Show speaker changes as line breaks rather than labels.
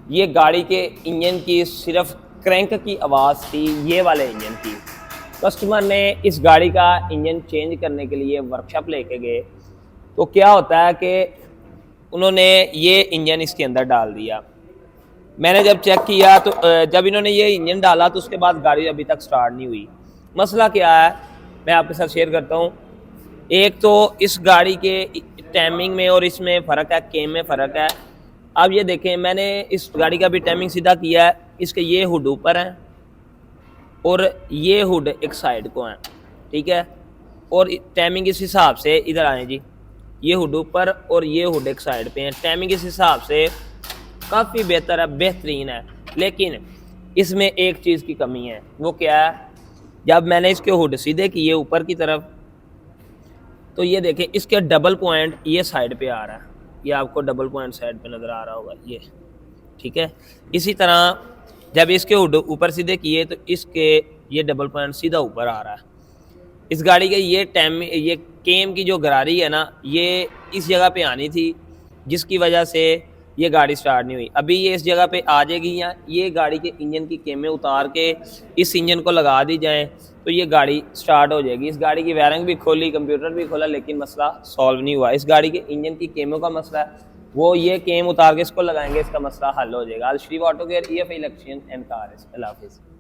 ये गाड़ी के इंजन की सिर्फ क्रैंक की आवाज़ थी, ये वाले इंजन की। कस्टमर ने इस गाड़ी का इंजन चेंज करने के लिए वर्कशॉप लेके गए, तो क्या होता है कि उन्होंने ये इंजन इसके अंदर डाल दिया। मैंने जब चेक किया तो जब इन्होंने ये इंजन डाला तो उसके बाद गाड़ी अभी तक स्टार्ट नहीं हुई। मसला क्या है, मैं आपके साथ शेयर करता हूँ। एक तो इस गाड़ी के टाइमिंग में और इसमें फ़र्क है, केम में फ़र्क है। अब ये देखें, मैंने इस गाड़ी का भी टाइमिंग सीधा किया है। इसके ये हुड ऊपर है और ये हुड एक साइड को है, ठीक है। और टाइमिंग इस हिसाब से, इधर आए जी, ये हुड ऊपर और ये हुड एक साइड पे है। टाइमिंग इस हिसाब से काफ़ी बेहतर है, बेहतरीन है। लेकिन इसमें एक चीज़ की कमी है, वो क्या है, जब मैंने इसके हुड सीधे किए ऊपर की तरफ, तो ये देखें इसके डबल पॉइंट ये साइड पे आ रहा है। ये आपको डबल पॉइंट साइड पे नज़र आ रहा होगा ये, ठीक है। इसी तरह जब इसके हुड ऊपर सीधे किए तो इसके ये डबल पॉइंट सीधा ऊपर आ रहा है। इस गाड़ी के ये केम की जो गरारी है ना, ये इस जगह पे आनी थी, जिसकी वजह से ये गाड़ी स्टार्ट नहीं हुई। अभी ये इस जगह पे आ जाएगी, या ये गाड़ी के इंजन की केमें उतार के इस इंजन को लगा दी जाए तो ये गाड़ी स्टार्ट हो जाएगी। इस गाड़ी की वायरिंग भी खोली, कंप्यूटर भी खोला, लेकिन मसला सॉल्व नहीं हुआ। इस गाड़ी के इंजन की केमों का मसला है, वो ये केम उतार के इसको लगाएंगे, इसका मसला हल हो जाएगा। Al Sharif auto care, EFI electrician and car. अल्लाह हाफिज़।